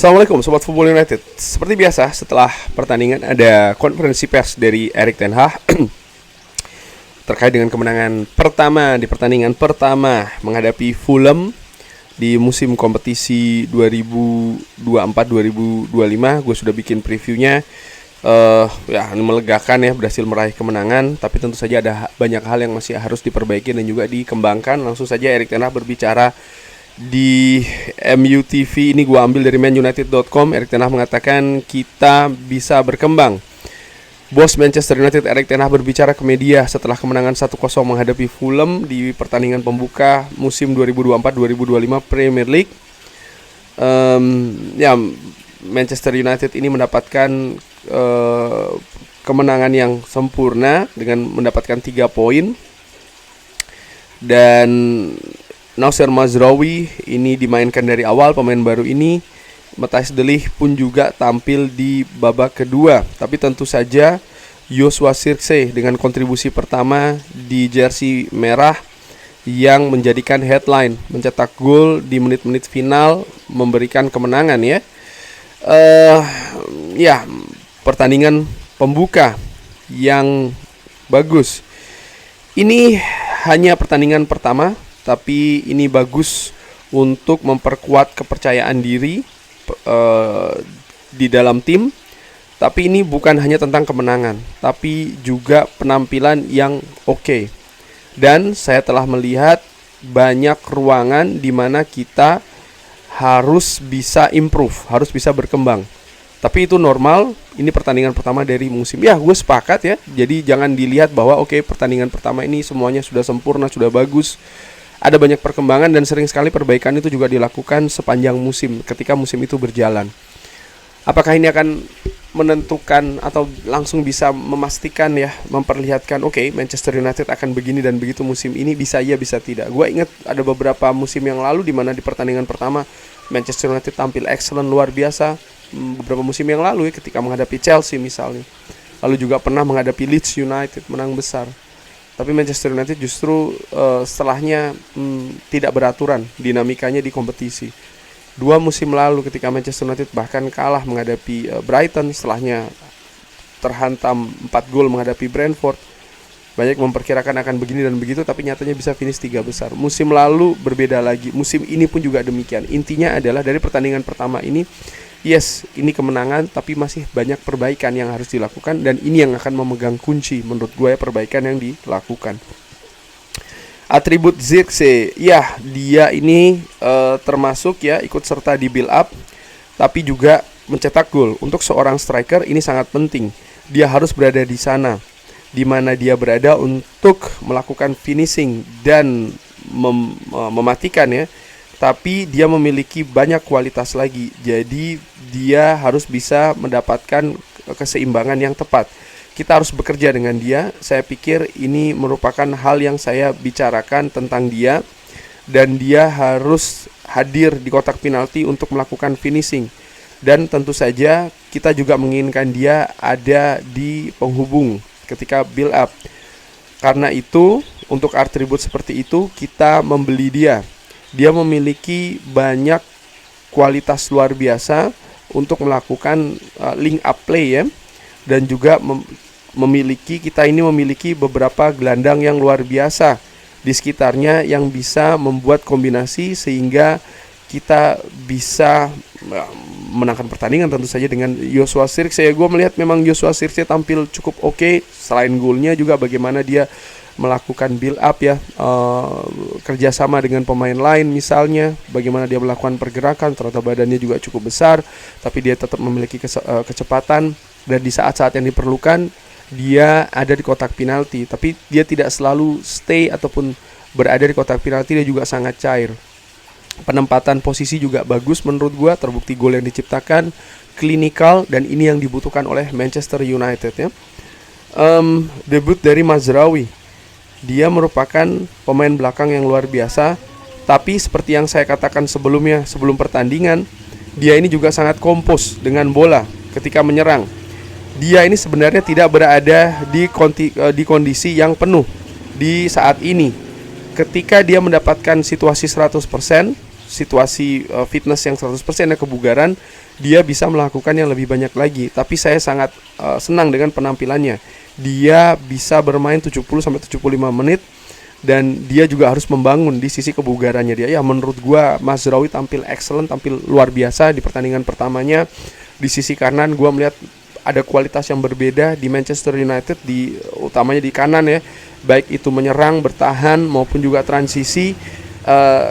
Assalamualaikum Sobat Football United. Seperti biasa setelah pertandingan ada konferensi pers dari Erik ten Hag terkait dengan kemenangan pertama di pertandingan pertama menghadapi Fulham di musim kompetisi 2024-2025. Gue sudah bikin previewnya. Melegakan ya, berhasil meraih kemenangan, tapi tentu saja ada banyak hal yang masih harus diperbaiki dan juga dikembangkan. Langsung saja Erik ten Hag berbicara di MUTV. Ini gue ambil dari manunited.com. Erik ten Hag mengatakan kita bisa berkembang. Bos Manchester United Erik ten Hag berbicara ke media setelah kemenangan 1-0 menghadapi Fulham di pertandingan pembuka musim 2024-2025 Premier League. Manchester United ini mendapatkan kemenangan yang sempurna dengan mendapatkan 3 poin. Dan Noussair Mazraoui ini dimainkan dari awal, pemain baru ini. Matthijs de Ligt pun juga tampil di babak kedua. Tapi tentu saja Joshua Zirkzee dengan kontribusi pertama di jersey merah yang menjadikan headline, mencetak gol di menit-menit final, memberikan kemenangan ya. Pertandingan pembuka yang bagus. Ini hanya pertandingan pertama, tapi ini bagus untuk memperkuat kepercayaan diri di dalam tim. Tapi ini bukan hanya tentang kemenangan, tapi juga penampilan yang oke. Dan saya telah melihat banyak ruangan di mana kita harus bisa improve, harus bisa berkembang. Tapi itu normal, ini pertandingan pertama dari musim. Ya, gue sepakat ya. Jadi jangan dilihat bahwa pertandingan pertama ini semuanya sudah sempurna, sudah bagus. Ada banyak perkembangan dan sering sekali perbaikan itu juga dilakukan sepanjang musim ketika musim itu berjalan. Apakah ini akan menentukan atau langsung bisa memastikan ya, memperlihatkan Manchester United akan begini dan begitu musim ini? Bisa iya, bisa tidak. Gue ingat ada beberapa musim yang lalu di mana di pertandingan pertama Manchester United tampil excellent, luar biasa. Beberapa musim yang lalu ya, ketika menghadapi Chelsea misalnya. Lalu juga pernah menghadapi Leeds United, menang besar. Tapi Manchester United justru setelahnya tidak beraturan dinamikanya di kompetisi. 2 musim lalu ketika Manchester United bahkan kalah menghadapi Brighton, setelahnya terhantam 4 gol menghadapi Brentford. Banyak memperkirakan akan begini dan begitu, tapi nyatanya bisa finish 3 besar. Musim lalu berbeda lagi, musim ini pun juga demikian. Intinya adalah dari pertandingan pertama ini, yes, ini kemenangan, tapi masih banyak perbaikan yang harus dilakukan. Dan ini yang akan memegang kunci menurut gue, perbaikan yang dilakukan. Atribut Zirkzee, ya dia ini termasuk ya ikut serta di build up, tapi juga mencetak gol. Untuk seorang striker ini sangat penting. Dia harus berada di sana, di mana dia berada untuk melakukan finishing dan mematikan ya. Tapi dia memiliki banyak kualitas lagi. Jadi dia harus bisa mendapatkan keseimbangan yang tepat. Kita harus bekerja dengan dia. Saya pikir ini merupakan hal yang saya bicarakan tentang dia. Dan dia harus hadir di kotak penalti untuk melakukan finishing. Dan tentu saja kita juga menginginkan dia ada di penghubung ketika build up. Karena itu, untuk atribut seperti itu kita membeli dia. Dia memiliki banyak kualitas luar biasa untuk melakukan link up play ya. Dan juga kita memiliki beberapa gelandang yang luar biasa di sekitarnya yang bisa membuat kombinasi sehingga kita bisa menangkan pertandingan tentu saja dengan Joshua Zirkzee. Gue melihat memang Joshua Zirkzee tampil cukup oke. Selain golnya juga bagaimana dia melakukan build up ya, kerjasama dengan pemain lain misalnya, bagaimana dia melakukan pergerakan. Ternyata badannya juga cukup besar, tapi dia tetap memiliki kecepatan. Dan di saat-saat yang diperlukan dia ada di kotak penalti. Tapi dia tidak selalu stay ataupun berada di kotak penalti. Dia juga sangat cair. Penempatan posisi juga bagus menurut gua. Terbukti gol yang diciptakan, klinikal, dan ini yang dibutuhkan oleh Manchester United ya. Debut dari Mazraoui, dia merupakan pemain belakang yang luar biasa. Tapi seperti yang saya katakan sebelumnya, sebelum pertandingan, dia ini juga sangat kompos dengan bola ketika menyerang. Dia ini sebenarnya tidak berada di kondisi yang penuh di saat ini. Ketika dia mendapatkan situasi 100%, situasi fitness yang 100% ya, kebugaran, dia bisa melakukan yang lebih banyak lagi. Tapi saya sangat senang dengan penampilannya. Dia bisa bermain 70-75 menit, dan dia juga harus membangun di sisi kebugarannya dia. Ya, menurut gua Mazraoui tampil excellent, tampil luar biasa di pertandingan pertamanya. Di sisi kanan gua melihat ada kualitas yang berbeda di Manchester United, utamanya di kanan ya, baik itu menyerang, bertahan maupun juga transisi.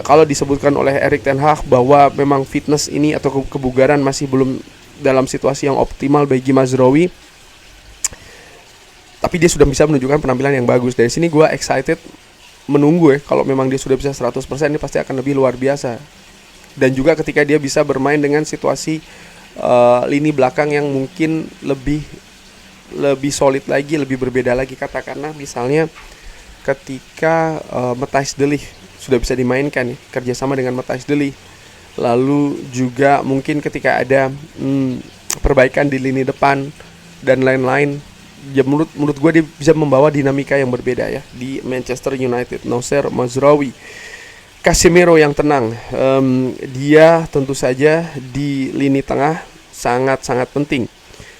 Kalau disebutkan oleh Erik ten Hag bahwa memang fitness ini atau kebugaran masih belum dalam situasi yang optimal bagi Mazraoui, tapi dia sudah bisa menunjukkan penampilan yang bagus. Dari sini gue excited menunggu ya, kalau memang dia sudah bisa 100%, ini pasti akan lebih luar biasa. Dan juga ketika dia bisa bermain dengan situasi lini belakang yang mungkin lebih solid lagi, lebih berbeda lagi. Katakanlah misalnya ketika Matthijs de Ligt sudah bisa dimainkan ya, kerjasama dengan Matthijs de Ligt. Lalu juga mungkin ketika ada perbaikan di lini depan dan lain-lain, ya menurut gue dia bisa membawa dinamika yang berbeda ya di Manchester United. Noussair Mazraoui, Casemiro yang tenang, dia tentu saja di lini tengah sangat-sangat penting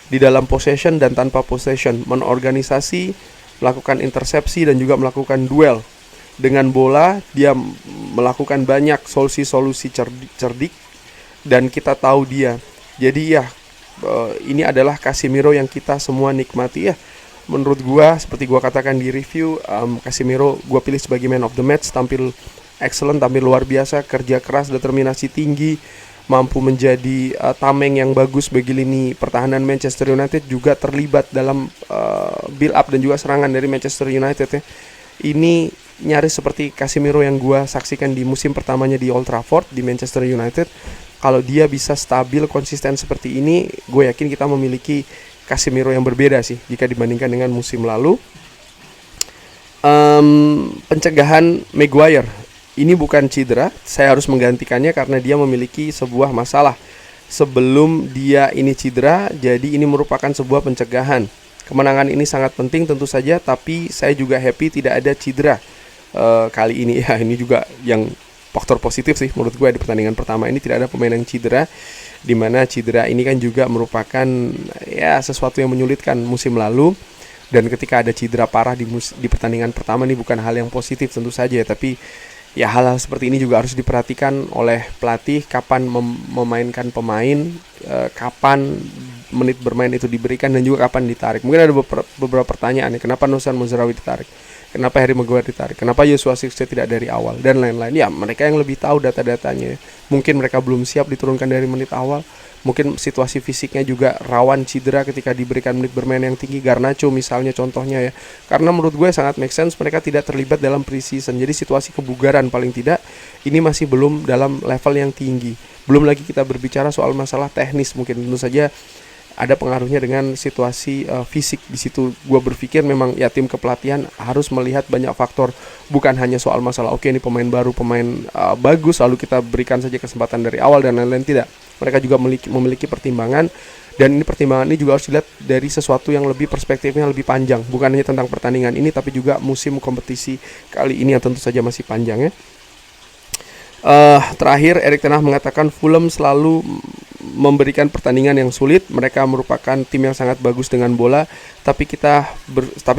di dalam possession dan tanpa possession, menorganisasi, melakukan intersepsi dan juga melakukan duel dengan bola. Dia melakukan banyak solusi-solusi cerdik dan kita tahu dia. Jadi ya, ini adalah Casemiro yang kita semua nikmati ya. Menurut gua, seperti gua katakan di review, Casemiro gua pilih sebagai man of the match. Tampil excellent, tampil luar biasa, kerja keras, determinasi tinggi, mampu menjadi tameng yang bagus bagi lini pertahanan Manchester United, juga terlibat dalam build up dan juga serangan dari Manchester United ya. Ini nyaris seperti Casemiro yang gua saksikan di musim pertamanya di Old Trafford di Manchester United. Kalau dia bisa stabil, konsisten seperti ini, gue yakin kita memiliki Casemiro yang berbeda sih jika dibandingkan dengan musim lalu. Pencegahan Maguire, ini bukan cedera, saya harus menggantikannya karena dia memiliki sebuah masalah sebelum dia ini cedera. Jadi ini merupakan sebuah pencegahan. Kemenangan ini sangat penting tentu saja, tapi saya juga happy tidak ada cedera kali ini ya. Ini juga yang faktor positif sih menurut gue di pertandingan pertama ini, tidak ada pemain yang cedera, dimana cedera ini kan juga merupakan ya sesuatu yang menyulitkan musim lalu. Dan ketika ada cedera parah di pertandingan pertama ini bukan hal yang positif tentu saja, tapi ya hal-hal seperti ini juga harus diperhatikan oleh pelatih, kapan memainkan pemain, kapan menit bermain itu diberikan, dan juga kapan ditarik. Mungkin ada beberapa pertanyaan ya, kenapa Noussair Mazraoui ditarik, kenapa Harry Maguire ditarik, kenapa Joshua Zirkzee tidak dari awal, dan lain-lain. Ya mereka yang lebih tahu data-datanya. Mungkin mereka belum siap diturunkan dari menit awal, mungkin situasi fisiknya juga rawan cedera ketika diberikan menit bermain yang tinggi. Garnacho misalnya contohnya ya, karena menurut gue sangat make sense mereka tidak terlibat dalam pre-season. Jadi situasi kebugaran paling tidak ini masih belum dalam level yang tinggi. Belum lagi kita berbicara soal masalah teknis, mungkin tentu saja ada pengaruhnya dengan situasi fisik. Di situ gue berpikir memang ya tim kepelatihan harus melihat banyak faktor, bukan hanya soal masalah oke ini pemain baru, pemain bagus lalu kita berikan saja kesempatan dari awal dan lain-lain. Tidak, mereka juga memiliki pertimbangan, dan ini pertimbangan ini juga harus dilihat dari sesuatu yang lebih perspektifnya lebih panjang, bukan hanya tentang pertandingan ini tapi juga musim kompetisi kali ini yang tentu saja masih panjang ya. Terakhir, Erik ten Hag mengatakan Fulham selalu memberikan pertandingan yang sulit. Mereka merupakan tim yang sangat bagus dengan bola, tapi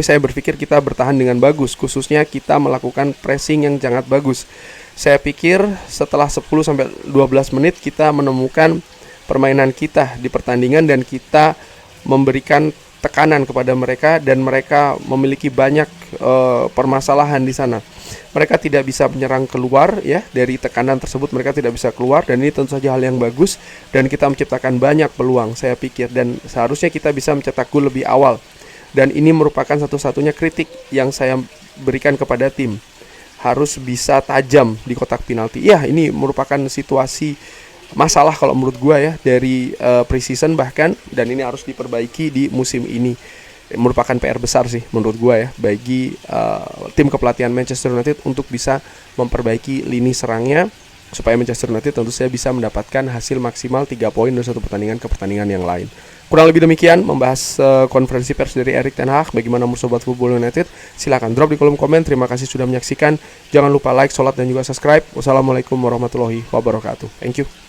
saya berpikir kita bertahan dengan bagus, khususnya kita melakukan pressing yang sangat bagus. Saya pikir setelah 10-12 menit kita menemukan permainan kita di pertandingan dan kita memberikan tekanan kepada mereka, dan mereka memiliki banyak permasalahan di sana. Mereka tidak bisa menyerang keluar ya, dari tekanan tersebut mereka tidak bisa keluar, dan ini tentu saja hal yang bagus, dan kita menciptakan banyak peluang saya pikir, dan seharusnya kita bisa mencetak gol lebih awal. Dan ini merupakan satu-satunya kritik yang saya berikan kepada tim, harus bisa tajam di kotak penalti. Ya ini merupakan situasi masalah kalau menurut gue ya dari pre-season bahkan, dan ini harus diperbaiki di musim ini. Merupakan PR besar sih menurut gue ya bagi tim kepelatihan Manchester United untuk bisa memperbaiki lini serangnya, supaya Manchester United tentu saja bisa mendapatkan hasil maksimal 3 poin dari satu pertandingan ke pertandingan yang lain. Kurang lebih demikian membahas konferensi pers dari Erik ten Hag. Bagaimana menurut Sobat Football United? Silahkan drop di kolom komen. Terima kasih sudah menyaksikan. Jangan lupa like, sholat, dan juga subscribe. Wassalamualaikum warahmatullahi wabarakatuh. Thank you.